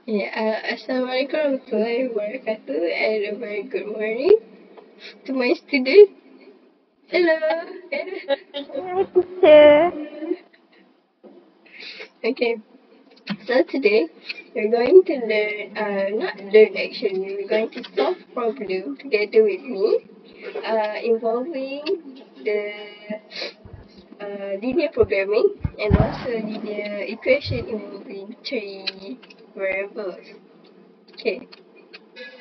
Assalamualaikum warahmatullahi wabarakatuh and a very good morning to my student. Hello. Hi, teacher. Okay, so today we're going to learn, not learn actually, we're going to solve problem together with me, involving the linear programming and also linear equation involving three variables. Okay,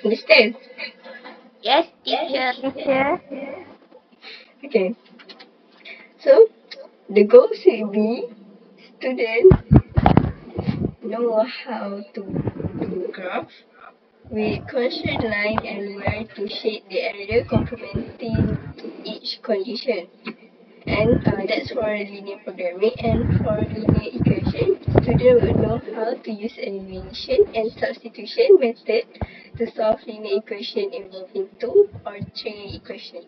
understand? Yes, teacher. Teacher. Okay, so the goal should be students know how to do graph with constraint line and where to shade the area complementing each condition. And that's for linear programming. And for linear equation, student will know how to use elimination and substitution method to solve linear equation involving two or three equations.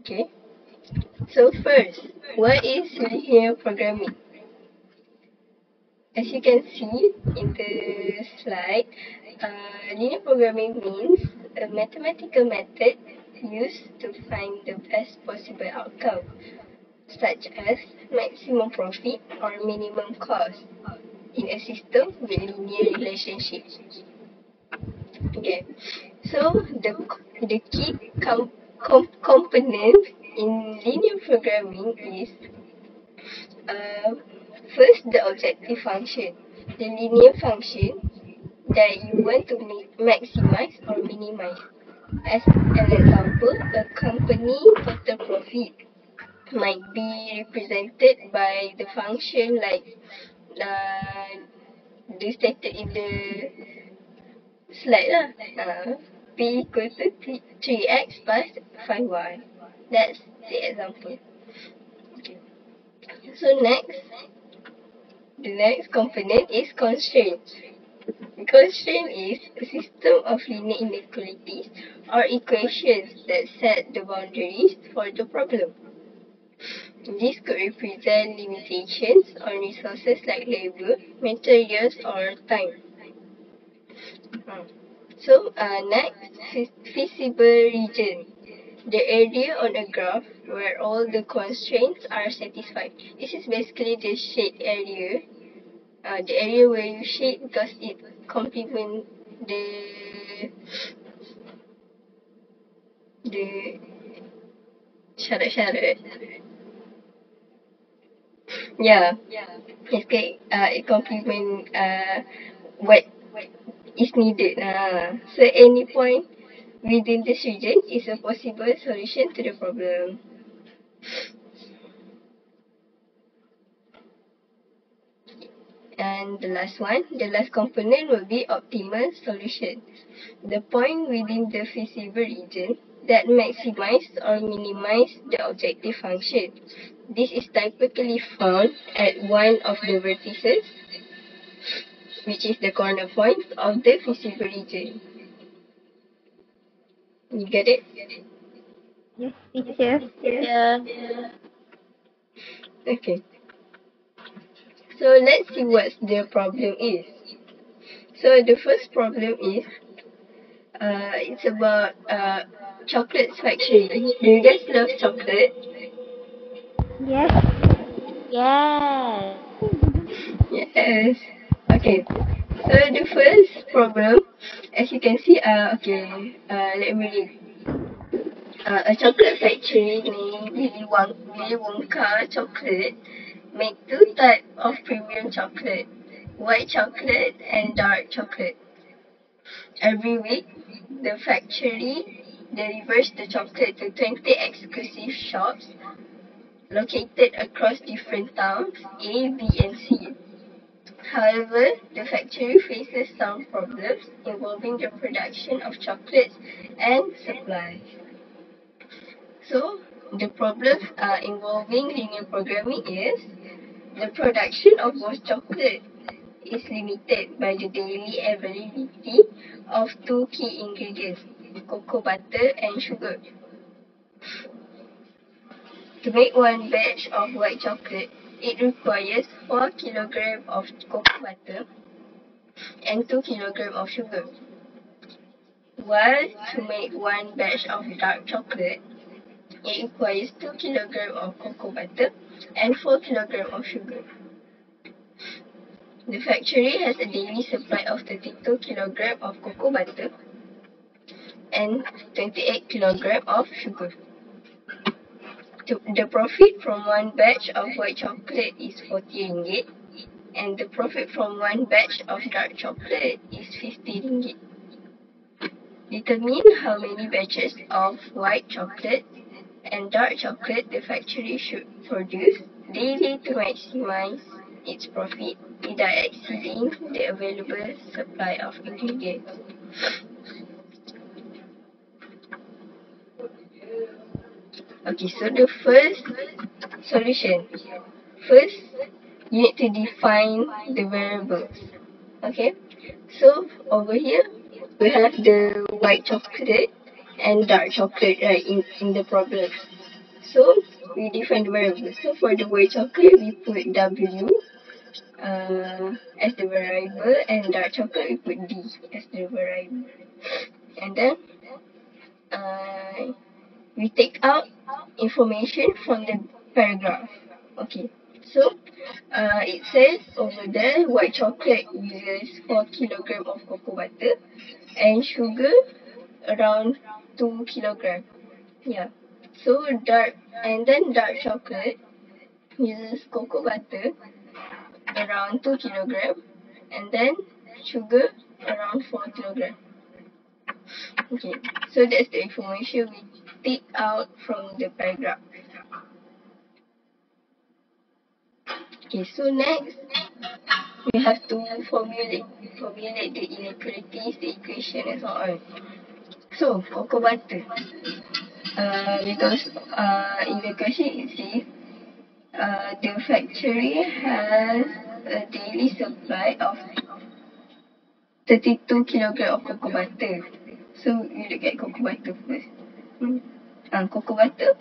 Okay. So first, what is linear programming? As you can see in the slide, linear programming means a mathematical method used to find the best possible outcome, such as maximum profit or minimum cost in a system with linear relationships. Okay, so the key component in linear programming is uh, first the objective function, the linear function that you want to maximize or minimize. As an example, a company total profit might be represented by the function like uh, the stated in the slide lah. P equal to 3x plus 5y. That's the example. Okay. So the next component is constraint. Constraint is a system of linear inequalities or equations that set the boundaries for the problem. This could represent limitations on resources like labor, materials, or time. Next, feasible region. The area on a graph where all the constraints are satisfied. This is basically the shade area. The area where you shade because it complements the syarat-syarat. Yeah. Basically, it complement what is needed. So any point within this region is a possible solution to the problem. And the last component will be optimal solution. The point within the feasible region that maximize or minimize the objective function. This is typically found at one of the vertices, which is the corner point of the feasible region. You get it? Yes, teacher. Yeah. Okay. So let's see what the problem is. So the first problem is it's about chocolate factory. Do you guys love chocolate? Yes. Yes. Yes. Okay. So the first problem, as you can see, let me read. A chocolate factory named Willy Wonka Chocolate make two types of premium chocolate, white chocolate and dark chocolate. Every week, the factory delivers the chocolate to 20 exclusive shops located across different towns A, B, and C. However, the factory faces some problems involving the production of chocolates and supply. So, the problems involving linear programming is the production of both chocolate is limited by the daily availability of two key ingredients, cocoa butter and sugar. To make one batch of white chocolate, it requires 4 kilograms of cocoa butter and 2 kg of sugar. While to make one batch of dark chocolate, it requires 2 kg of cocoa butter and 4 kg of sugar. The factory has a daily supply of 32 kg of cocoa butter and 28 kg of sugar. The profit from one batch of white chocolate is 40 ringgit and the profit from one batch of dark chocolate is 50 ringgit. Determine how many batches of white chocolate and dark chocolate the factory should produce daily to maximize its profit without exceeding the available supply of ingredients. Okay, so the first solution. First, you need to define the variables. Okay, so over here, we have the white chocolate and dark chocolate, right, in the problem. So, we define the variables. So, for the white chocolate, we put W as the variable, and dark chocolate, we put D as the variable. And then, uh, we take out information from the paragraph. Okay, so it says over there white chocolate uses 4 kg of cocoa butter and sugar around 2 kg. Yeah, so dark chocolate uses cocoa butter around 2 kg and then sugar around 4 kg. Okay, so that's the information we take out from the paragraph. Okay, so next we have to formulate the inequalities, the equation and so on. So cocoa butter. Because in the question it says the factory has a daily supply of 32 kg of cocoa butter. So you look at cocoa butter first. Cocoa butter.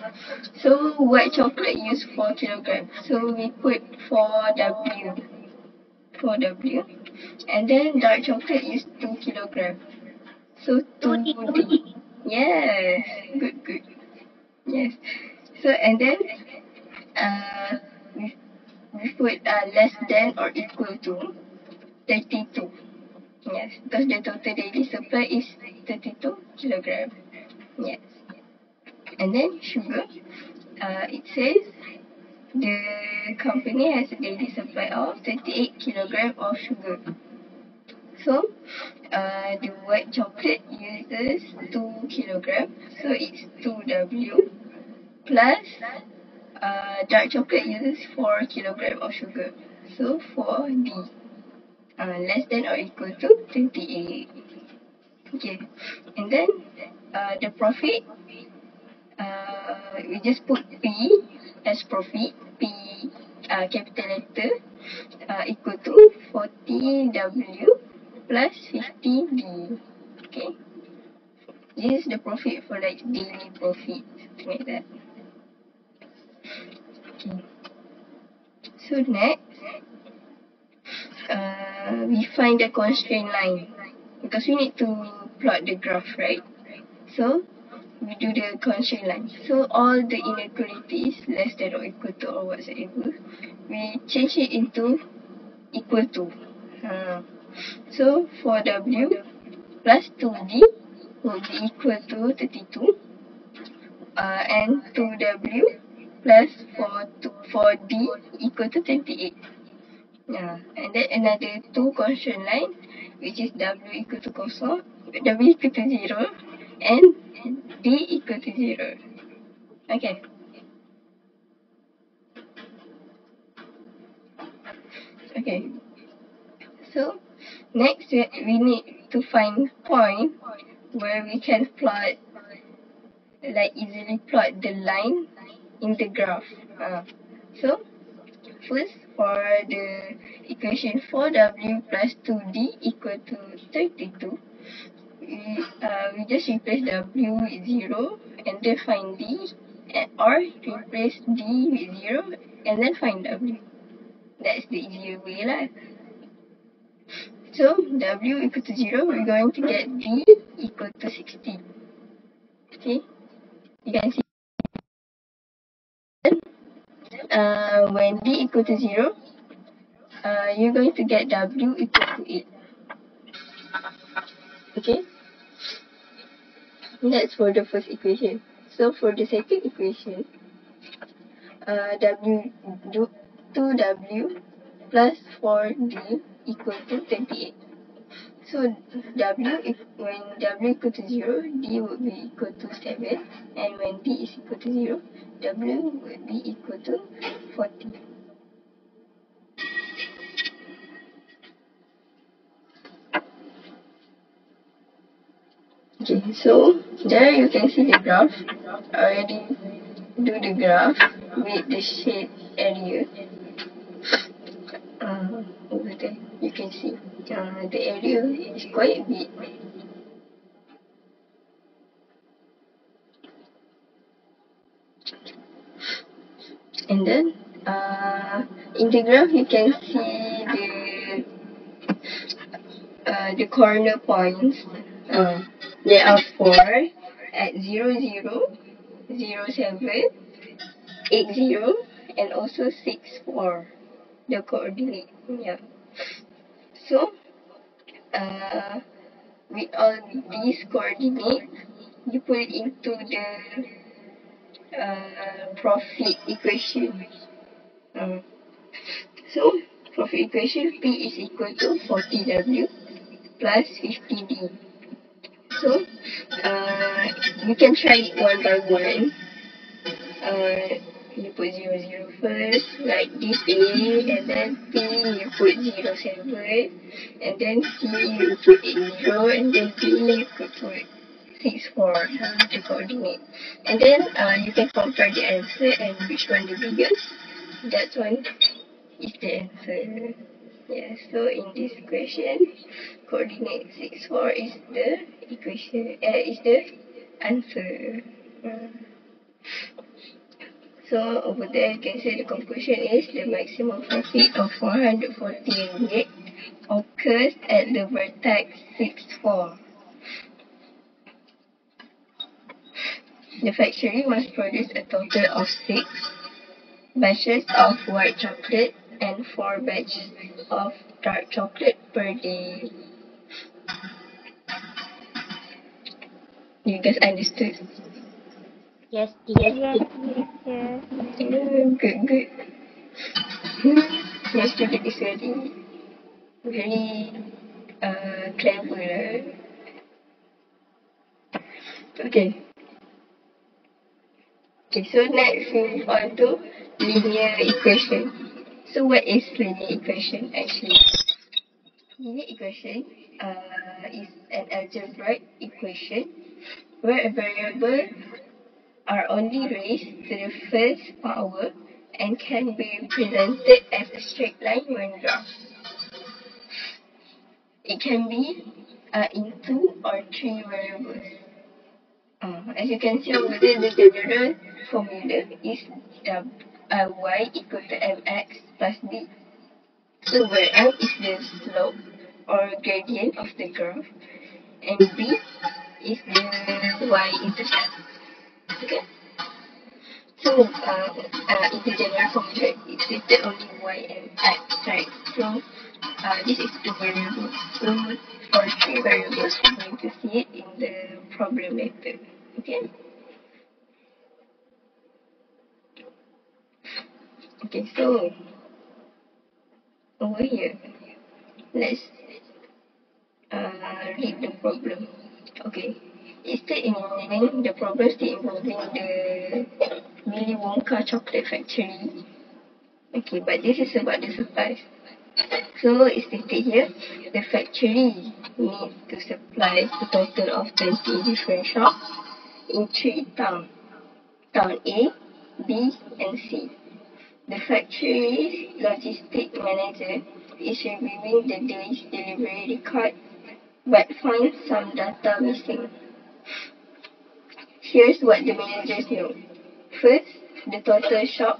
So white chocolate use 4 kg. So we put 4W. 4W. And then dark chocolate use 2 kg. So 2D. Yes. Good. Yes. So and then we put less than or equal to 32. Yes. Because the total daily supply is 32 kg. Yes. And then sugar. It says the company has a daily supply of 28 kg of sugar. So, the white chocolate uses 2 kg, so it's 2W plus dark chocolate uses 4 kg of sugar, so 4D, less than or equal to 28. Okay, and then the profit, we just put P as profit, P capital letter, equal to 40W plus 50D. Okay, this is the profit for like daily profit, something like that. Okay, so next we find the constraint line because we need to plot the graph, right? So we do the constraint line. So all the inequalities less than or equal to or whatsoever, we change it into equal to. So for W plus 2D will be equal to 32, and 2W plus 4D equal to 28. And then another two constraint line, which is W equal to kosong, W equal to 0, and D equal to 0. Okay. Okay. So next we need to find point where we can plot, like easily plot the line in the graph. So first, for the equation 4W plus 2D equal to 32, we just replace W with 0 and then find D, or replace D with 0 and then find W. That's the easier way lah. So W equal to 0, we're going to get D equal to 60. Okay, you can see when D equal to 0, you're going to get W equal to 8. Okay, that's for the first equation. So for the second equation, W 2W plus 4D equal to 28. So when W equal to 0, D would be equal to 7, and when D is equal to 0, W would be equal to 40. Okay, so there you can see the graph. I already do the graph with the shade area. Over there, you can see the area is quite big. And then in the graph you can see the corner points. There are 4 at 0, 0, 0, 7, 8, 0, and also 6, 4. The coordinate. Yeah. So with all these coordinates, you put it into the profit equation. So profit equation P is equal to 40W plus 50D. So you can try it one by one. You put 0, 0 first, like this A, and then P you put 0, 7, and then C you put 8, 0, and then B you could put 6, 4, the coordinate. And then you can compare the answer and which one the biggest. That one is the answer. Yeah, so in this question, coordinate 6, 4 is the equation, is the answer. So over there you can say the conclusion is the maximum profit of 440 ringgit occurs at the vertex 6, 4. The factory must produce a total of 6 batches of white chocolate and 4 batches of dark chocolate per day. You guys understood? Yes, teacher. Yes, teacher. Good, good. Your student is very clever. Okay. Okay, so next we move on to linear equation. So what is linear equation actually? Linear equation is an algebraic equation where a variable are only raised to the first power and can be represented as a straight line when graphed. It can be in 2 or 3 variables. As you can see over there, the general formula is y equal to mx plus b. So where m is the slope or gradient of the graph, and b is the y-intercept. Okay. So in the general formula, it's stated only y and x, right? So this is 2 variables. So for 3 variables, we're going to see it in the problem later. Okay. Okay, so over here, let's read the problem. Okay, it's still involving the problem still involving the Willy Wonka chocolate factory. Okay, but this is about the supplies. So it's stated here, the factory needs to supply a total of 20 different shops in 3 towns. Town A, B, and C. The factory's logistic manager is reviewing the day's delivery record but finds some data missing. Here's what the managers know. First, the total shop.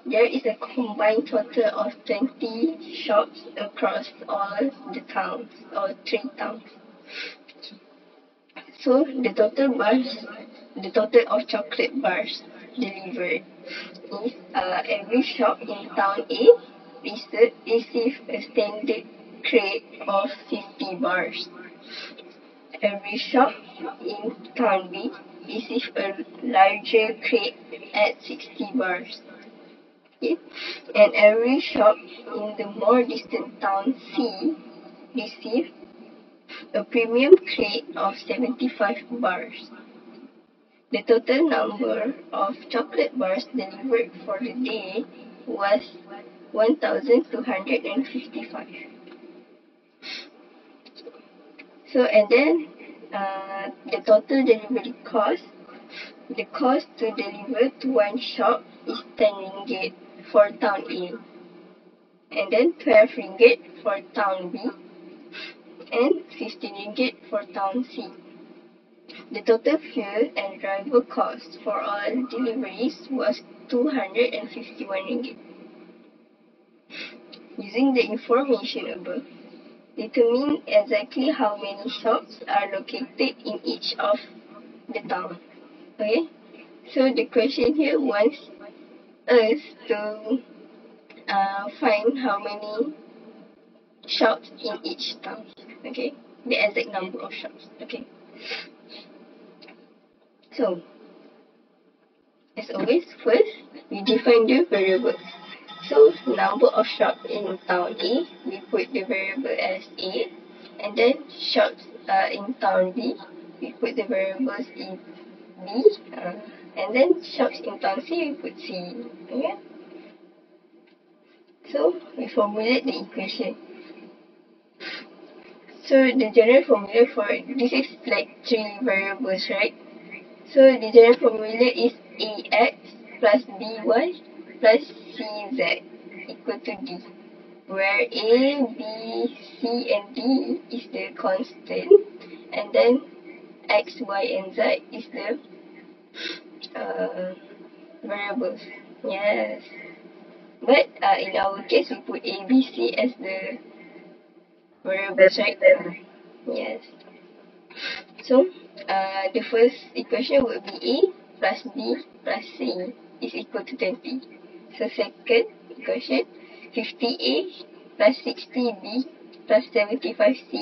There is a combined total of 20 shops across all the towns or 3 towns. So the total of chocolate bars delivered is every shop in town A receive a standard crate of 50 bars. Every shop in town B receive a larger crate at 60 bars. Okay? And every shop in the more distant town C receive a premium crate of 75 bars. The total number of chocolate bars delivered for the day was 1,255. So, and then the total delivery cost, the cost to deliver to one shop is 10 ringgit for town A, and then 12 ringgit for town B, and 15 ringgit for town C. The total fuel and driver cost for all deliveries was 251 ringgit. Using the information above, determine exactly how many shops are located in each of the town. Okay? So the question here wants us to find how many shops in each town. Okay? The exact number of shops. Okay? So, as always, first, we define the variable. So, number of shops in town A, we put the variable as A. And then, shops in town B, we put the variables in B. And then, shops in town C, we put C. Okay? So, we formulate the equation. So, the general formula for this is like 3 variables, right? So, the general formula is AX plus BY plus CZ equal to D, where A, B, C, and D is the constant, and then X, Y, and Z is the variables. Yes. But in our case, we put A, B, C as the variables, right? Yes. So, the first equation would be A plus B plus C is equal to 20. So, second equation, 50A plus 60B plus 75C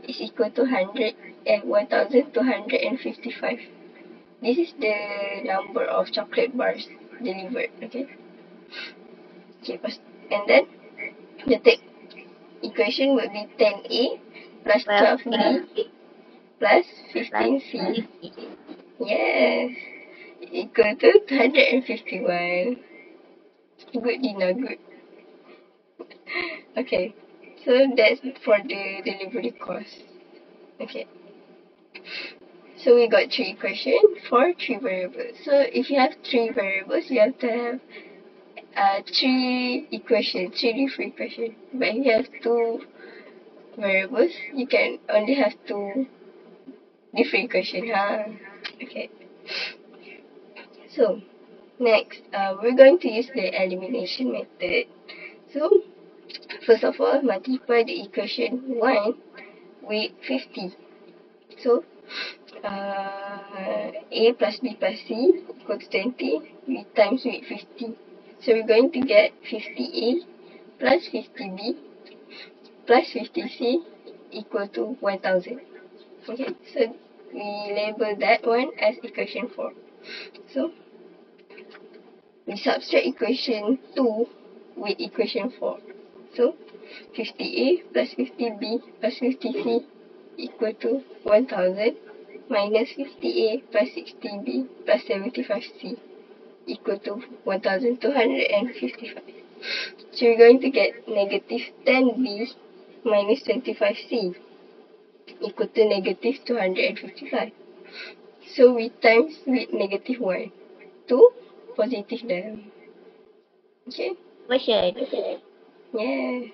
is equal to 1,255. This is the number of chocolate bars delivered, okay? Okay, and then the third equation would be 10A plus 12B plus 15C. Yes. Equal to 251. Good, Dina, good. Okay. So that's for the delivery cost. Okay. So we got 3 equations for 3 variables. So if you have 3 variables, you have to have 3 equations, 3 different equations. But if you have 2 variables, you can only have 2 different equations. Okay. So, next, we're going to use the elimination method. So, first of all, multiply the equation 1 with 50. So, A plus B plus C equal to 20. We times with 50. So, we're going to get 50A plus 50B plus 50C equal to 1000. Okay, so we label that one as equation 4. So, we subtract equation 2 with equation 4. So, 50A plus 50B plus 50C equal to 1000 minus 50A plus 60B plus 75C equal to 1255. So, we're going to get negative 10B minus 25C equal to negative 255. So, we times with negative 1 to positive there. Okay? Question. Yes.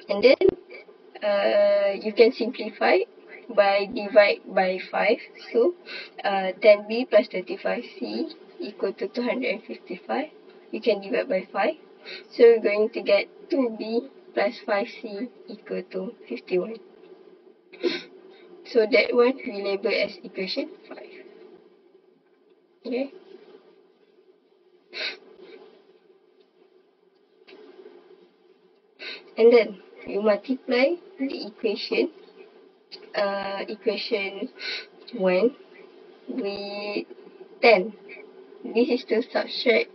And then you can simplify by divide by 5. So 10B plus 35C equal to 255. You can divide by 5. So we're going to get 2b plus 5c equal to 51. So that one we label as equation 5. Okay. And then we multiply the equation 1 with 10. This is to subtract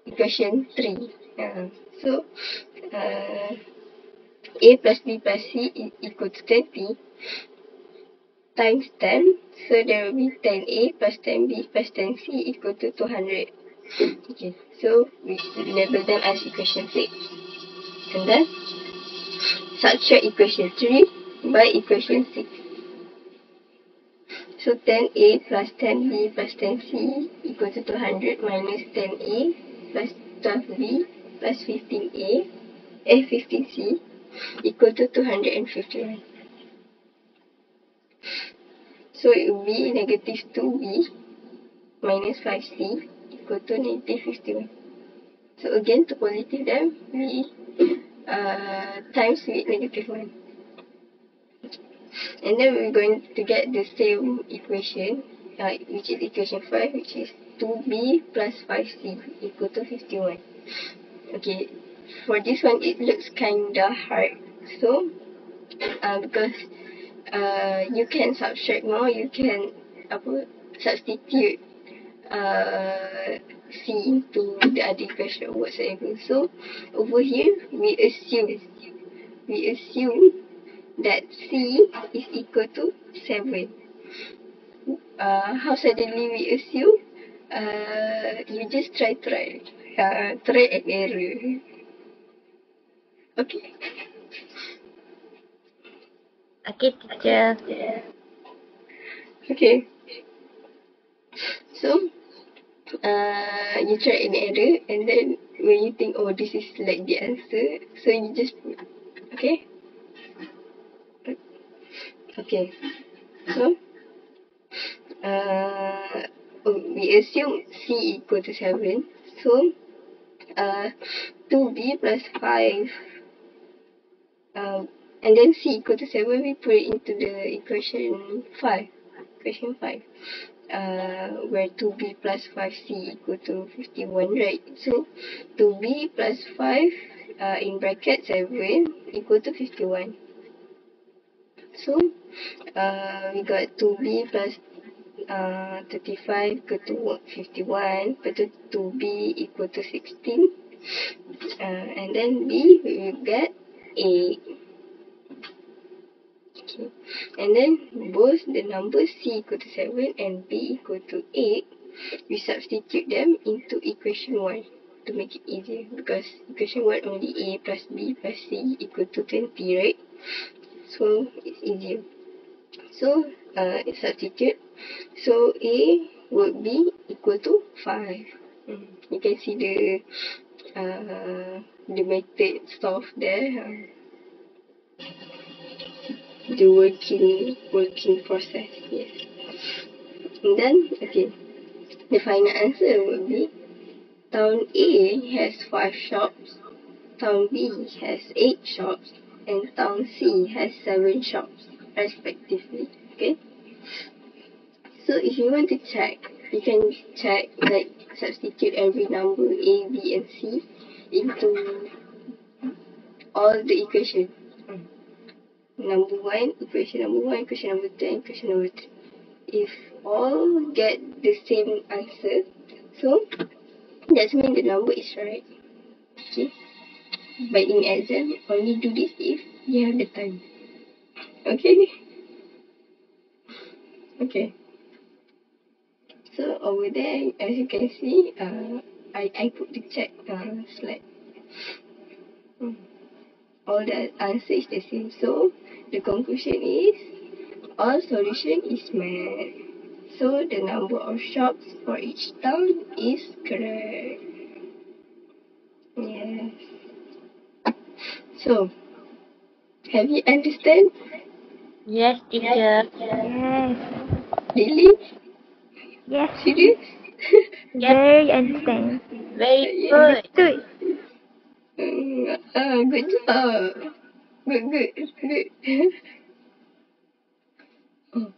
equation 3. So a plus b plus c is equal to 20 times 10. So there will be 10a plus 10b plus 10c equal to 200. Okay, so we label them as equation 6. And then subtract equation 3 by equation 6. So 10a plus 10b plus 10c equal to 200 minus 10a plus 12b plus 15c equal to 251. So it will be negative 2b minus 5c equal to negative 51. So again, to positive them, we times with negative 1. And then we're going to get the same equation, which is equation 5, which is 2b plus 5c equal to 51. Okay, for this one, it looks kinda hard. So, because you can subtract more, you can substitute C into the other equation or whatsoever. So over here we assume that C is equal to 7. How suddenly we assume? You just try and error. Okay. Okay, teacher. Okay. So you try and error, and then when you think, oh, this is like the answer, so you just put. Okay. Okay. So we assume C equal to 7. So 2b plus 5, and then C equal to 7, we put it into the equation 5. Equation 5. Where 2b plus 5c equal to 51, right? So 2b plus 5 in bracket 7 equal to 51. So we got 2b plus 35 equal to 51, but 2b equal to 16. And then b, we will get 8. Okay. And then both the numbers c equal to 7 and b equal to 8, we substitute them into equation 1 to make it easier, because equation 1 only a plus b plus c equal to 20, right? So it's easier. So substitute. So a would be equal to 5. You can see the method solved there. The working process, yes. And then, okay, the final answer would be town A has 5 shops, town B has 8 shops, and town C has 7 shops, respectively. Okay? So if you want to check, you can check, like, substitute every number A, B, and C into all the equations. Number 1, equation number 1, equation number 2, and equation number 3. If all get the same answer, so that means the number is right. Okay. But in exam, only do this if you have the time. Okay. Okay. So over there, as you can see, I put the check slide. All the answer is the same. So the conclusion is all solution is met. So the number of shops for each town is correct. Yes. So have you understand? Yes, teacher. Yes. Really? Yes. Serious? Yes. Very understand. Very Yeah. good. Good job. Good. Oh,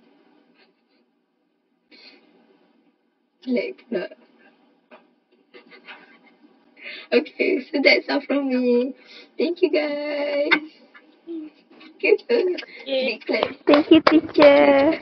like that. Okay, so that's all from me. Thank you guys. Good. Yeah. Big clap. Thank you, teacher.